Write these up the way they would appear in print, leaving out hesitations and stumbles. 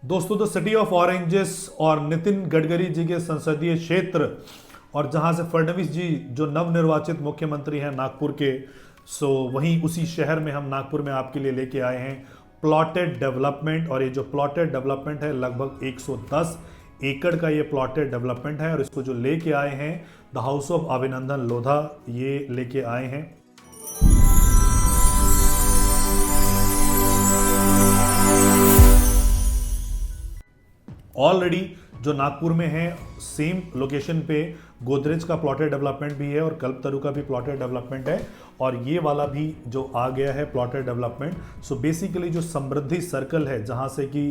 दोस्तों, the city of oranges और नितिन गडकरी जी के संसदीय क्षेत्र और जहां से फडणवीस जी जो नवनिर्वाचित मुख्यमंत्री हैं नागपुर के, सो वहीं उसी शहर में हम नागपुर में आपके लिए लेके आए हैं प्लॉटेड डेवलपमेंट। और ये जो प्लॉटेड डेवलपमेंट है लगभग 110 एकड़ का ये प्लॉटेड डेवलपमेंट है और इसको जो लेके आए हैं द हाउस ऑफ अभिनंदन लोधा, ये लेके आए हैं। ऑलरेडी जो नागपुर में है सेम लोकेशन पे गोदरेज का प्लॉटेड डेवलपमेंट भी है और कल्पतरु का भी प्लॉटेड डेवलपमेंट है और ये वाला भी जो आ गया है प्लॉटेड डेवलपमेंट। सो बेसिकली जो समृद्धि सर्कल है जहाँ से कि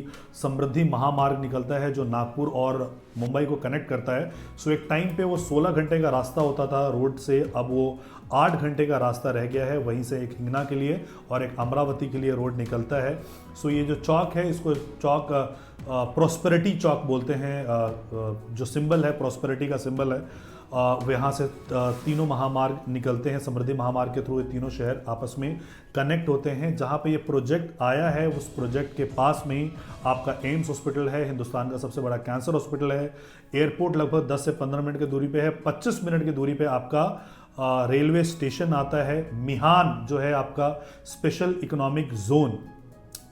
समृद्धि महामार्ग निकलता है जो नागपुर और मुंबई को कनेक्ट करता है। सो एक टाइम पे वो 16 घंटे का रास्ता होता था रोड से, अब वो 8 घंटे का रास्ता रह गया है। वहीं से एक हिंगना के लिए और एक अमरावती के लिए रोड निकलता है। सो ये जो चौक है इसको चौक प्रॉस्पेरिटी चौक बोलते हैं। जो सिंबल है प्रॉस्पेरिटी का सिंबल है। वो यहाँ से तीनों महामार्ग निकलते हैं, समृद्धि महामार्ग के थ्रू ये तीनों शहर आपस में कनेक्ट होते हैं। जहाँ पे ये प्रोजेक्ट आया है उस प्रोजेक्ट के पास में ही आपका एम्स हॉस्पिटल है, हिंदुस्तान का सबसे बड़ा कैंसर हॉस्पिटल है। एयरपोर्ट लगभग 10 से 15 मिनट की दूरी पे है। 25 मिनट की दूरी पे आपका रेलवे स्टेशन आता है। मिहान जो है आपका स्पेशल इकोनॉमिक जोन,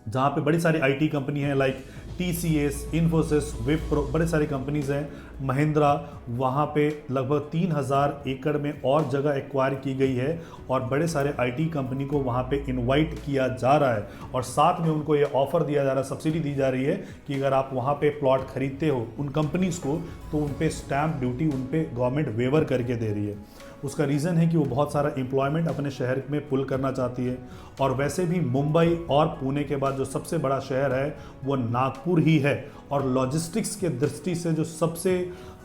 जहाँ पे बड़ी सारी आईटी कंपनी है लाइक TCS, इन्फोसिस, विप्रो, बड़े सारी कंपनीज हैं, महिंद्रा। वहाँ पे लगभग 3000 एकड़ में और जगह एक्वायर की गई है और बड़े सारे आईटी कंपनी को वहाँ पे इनवाइट किया जा रहा है और साथ में उनको ये ऑफर दिया जा रहा है, सब्सिडी दी जा रही है कि अगर आप वहाँ पे प्लॉट खरीदते हो उन कंपनीज को तो उन पे स्टैम्प ड्यूटी उन पे गवर्नमेंट वेवर करके दे रही है। उसका रीज़न है कि वो बहुत सारा एम्प्लॉयमेंट अपने शहर में पुल करना चाहती है और वैसे भी मुंबई और पुणे के बाद जो सबसे बड़ा शहर है वो नागपुर ही है और लॉजिस्टिक्स के दृष्टि से जो सबसे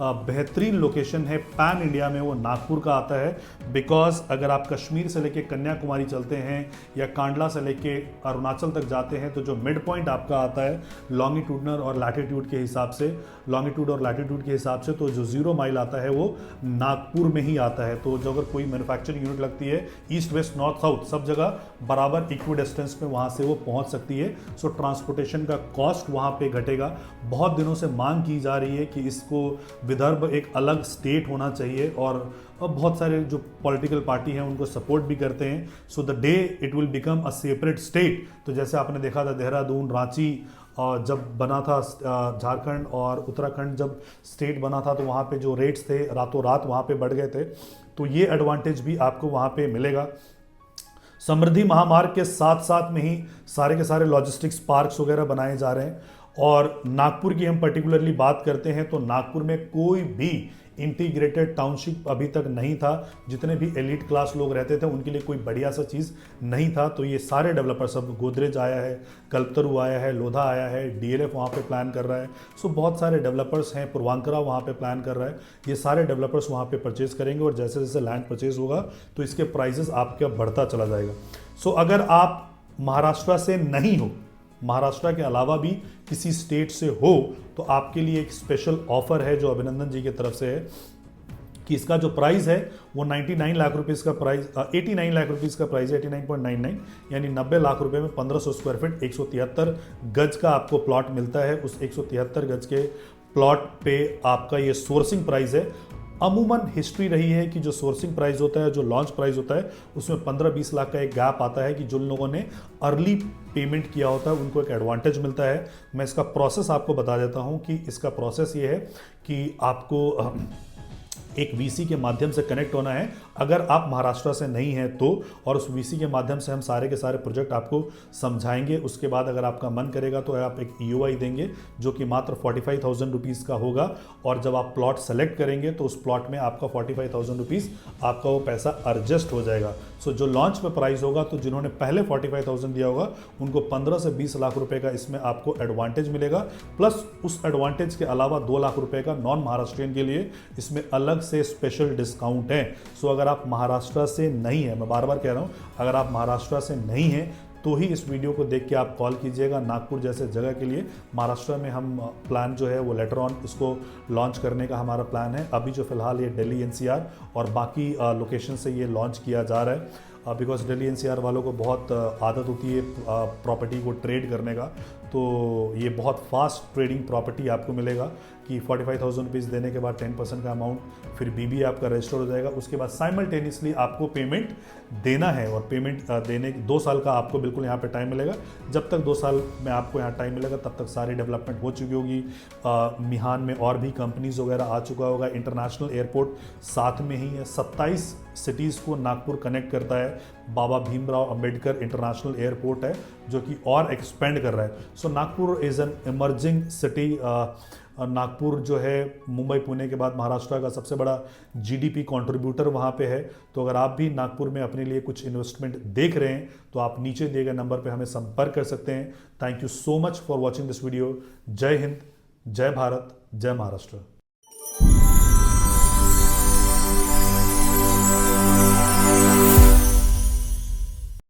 बेहतरीन लोकेशन है पैन इंडिया में वो नागपुर का आता है। बिकॉज अगर आप कश्मीर से लेके कन्याकुमारी चलते हैं या कांडला से लेके अरुणाचल तक जाते हैं तो जो मिड पॉइंट आपका आता है लॉन्गिट्यूडनल और लैटिट्यूड के हिसाब से, लॉन्गिट्यूड और लैटिट्यूड के हिसाब से, तो जो 0 माइल आता है वो नागपुर में ही आता है। तो जो अगर कोई मैन्युफैक्चरिंग यूनिट लगती है ईस्ट वेस्ट नॉर्थ साउथ सब जगह बराबर इक्वी डिस्टेंस में वहाँ से वो पहुँच सकती है। सो ट्रांसपोर्टेशन का कॉस्ट वहाँ पे घटेगा। बहुत दिनों से मांग की जा रही है कि इसको विदर्भ एक अलग स्टेट होना चाहिए और अब बहुत सारे जो पॉलिटिकल पार्टी हैं उनको सपोर्ट भी करते हैं। So the day it will become a separate state, तो जैसे आपने देखा था देहरादून, रांची और जब बना था झारखंड और उत्तराखंड जब स्टेट बना था तो वहाँ पे जो रेट्स थे रातों रात वहाँ पे बढ़ गए थे। तो ये एडवांटेज भी आपको वहाँ पे मिलेगा। समृद्धि महामार्ग के साथ साथ में ही सारे के सारे लॉजिस्टिक्स पार्क्स वगैरह बनाए जा रहे हैं। और नागपुर की हम पर्टिकुलरली बात करते हैं तो नागपुर में कोई भी इंटीग्रेटेड टाउनशिप अभी तक नहीं था। जितने भी एलिट क्लास लोग रहते थे उनके लिए कोई बढ़िया सा चीज़ नहीं था। तो ये सारे डेवलपर्स, अब गोदरेज आया है, कल्पतरु आया है, लोधा आया है, DLF वहाँ पे प्लान कर रहा है। सो बहुत सारे डेवलपर्स हैं, पूर्वांकरा वहाँ पे प्लान कर रहा है। ये सारे डेवलपर्स वहाँ पे परचेज करेंगे और जैसे जैसे लैंड परचेज होगा तो इसके प्राइजेस आपका बढ़ता चला जाएगा। सो अगर आप महाराष्ट्र से नहीं हो, महाराष्ट्र के अलावा भी किसी स्टेट से हो, तो आपके लिए एक स्पेशल ऑफर है जो अभिनंदन जी की तरफ से है कि इसका जो प्राइस है वो 99 लाख रुपीस का प्राइस, 89 लाख रुपीस का प्राइस है, 89.99 यानी 90 लाख रुपए में 1500 स्क्वायर फीट 173 गज का आपको प्लॉट मिलता है। उस 173 गज के प्लॉट पे आपका ये सोर्सिंग प्राइस है। अमूमन हिस्ट्री रही है कि जो सोर्सिंग प्राइस होता है, जो लॉन्च प्राइस होता है, उसमें 15-20 लाख का एक गैप आता है कि जिन लोगों ने अर्ली पेमेंट किया होता है उनको एक एडवांटेज मिलता है। मैं इसका प्रोसेस आपको बता देता हूं कि इसका प्रोसेस ये है कि आपको एक VC के माध्यम से कनेक्ट होना है अगर आप महाराष्ट्र से नहीं हैं तो, और उस VC के माध्यम से हम सारे के सारे प्रोजेक्ट आपको समझाएंगे। उसके बाद अगर आपका मन करेगा तो आप एक EOI देंगे जो कि मात्र 45,000 रुपीज़ का होगा और जब आप प्लॉट सेलेक्ट करेंगे तो उस प्लॉट में आपका 45,000 रुपीज़ आपका वो पैसा एडजस्ट हो जाएगा। सो जो लॉन्च में प्राइस होगा तो जिन्होंने पहले 45,000 दिया होगा उनको 15 से 20 लाख रुपए का इसमें आपको एडवांटेज मिलेगा। प्लस उस एडवांटेज के अलावा 2 लाख रुपए का नॉन महाराष्ट्रियन के लिए इसमें अलग से स्पेशल डिस्काउंट है। सो अगर आप महाराष्ट्र से नहीं है, मैं बार बार कह रहा हूं, अगर आप महाराष्ट्र से नहीं हैं तो ही इस वीडियो को देख के आप कॉल कीजिएगा। नागपुर जैसे जगह के लिए महाराष्ट्र में हम प्लान जो है वो लेटर ऑन इसको लॉन्च करने का हमारा प्लान है। अभी जो फिलहाल ये दिल्ली NCR और बाकी लोकेशन से ये लॉन्च किया जा रहा है बिकॉज दिल्ली NCR वालों को बहुत आदत होती है प्रॉपर्टी को ट्रेड करने का। तो ये बहुत फास्ट ट्रेडिंग प्रॉपर्टी आपको मिलेगा कि 45,000 रुपीज़ देने के बाद 10% का अमाउंट फिर बीबी आपका रजिस्टर हो जाएगा। उसके बाद साइमल्टेनियसली आपको पेमेंट देना है, और पेमेंट देने 2 साल का आपको बिल्कुल यहाँ पे टाइम मिलेगा। जब तक 2 साल में आपको यहाँ टाइम मिलेगा तब तक सारी डेवलपमेंट हो चुकी होगी। मिहान में और भी कंपनीज वगैरह आ चुका होगा। इंटरनेशनल एयरपोर्ट साथ में ही है। 27 सिटीज़ को नागपुर कनेक्ट करता है। बाबा भीमराव अंबेडकर इंटरनेशनल एयरपोर्ट है जो कि और एक्सपेंड कर रहा है। So Nagpur is an emerging city. Nagpur जो है मुंबई पुणे के बाद महाराष्ट्र का सबसे बड़ा जीडीपी कंट्रीब्यूटर वहाँ पे है। तो अगर आप भी नागपुर में अपने लिए कुछ इन्वेस्टमेंट देख रहे हैं तो आप नीचे दिए गए नंबर पे हमें संपर्क कर सकते हैं। Thank you so much for watching this video. जय हिंद, जय भारत, जय महाराष्ट्र।